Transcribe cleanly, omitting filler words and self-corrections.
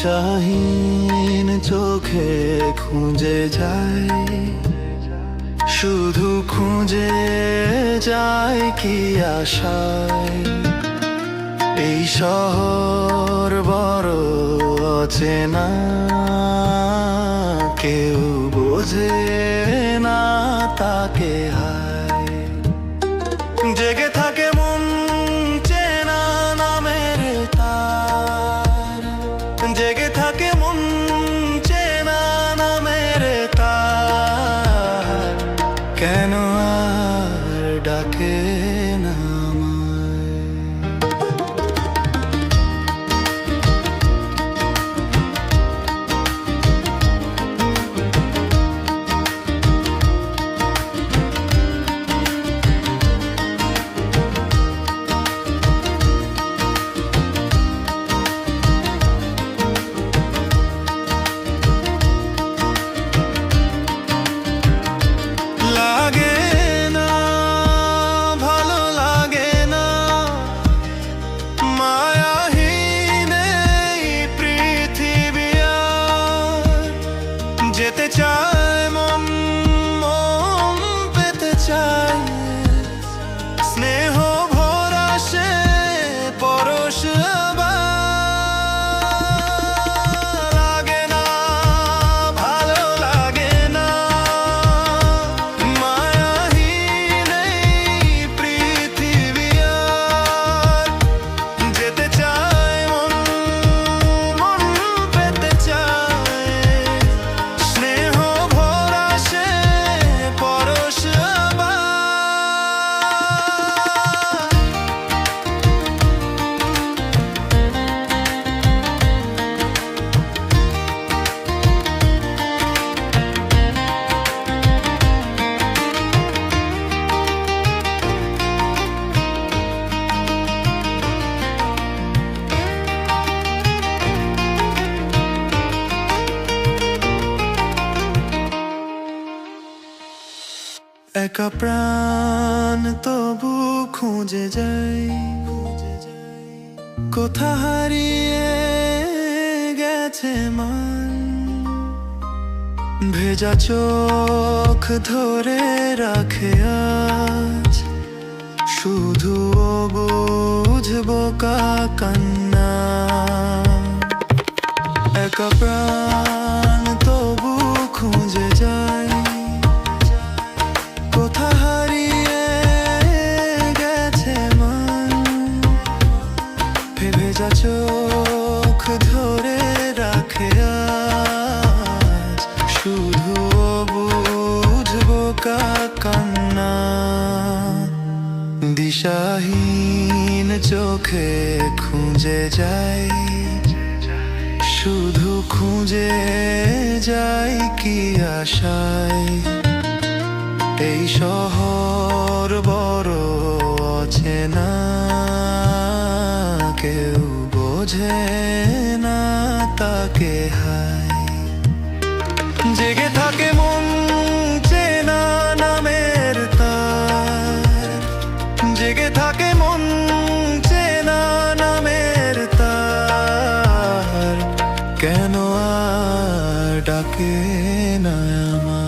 দিশাহীন চোখে খুঁজে যায়, শুধু খুঁজে যায় কি আশায়। এই শহর বড় অচেনা, কেউ বোঝে না তাকে হায়। জেগে থাকে মন চেনা নামের তার, জেগে থাকে মন চেনা নামের তার, কেন আর ডাকে না আমায়। যেতে চায় মন, মন পেতে চায়, স্নেহ ভরা সে পরশ লাগে না, ভালো লাগে না, মায়াহীন এই পৃথিবী আর। যেতে চায় মন, মন পেতে চায়, একা প্রাণ তবু খুঁজে যাই, কোথা হারিয়ে গেছে মান। ভেজা চোখ ধরে রাখে আজ, শুধু ও বুঝবো কান্না। একা প্রাণ তবু খুঁজে যাই, কোথা হারিয়ে গেছে মান। ভেজা চোখ ধরে রাখে আজ, শুধু বুঝবো কান্না। দিশাহীন চোখে খুঁজে যাই, শুধু খুঁজে যাই কি আশায়। এই শহর বড় অচেনা, কেউ বোঝে না তাকে হায়। জেগে থাকে মন চেনা নামের তার, জেগে থাকে মন চেনা নামের তার, কেন আর ডাকে না আমায়।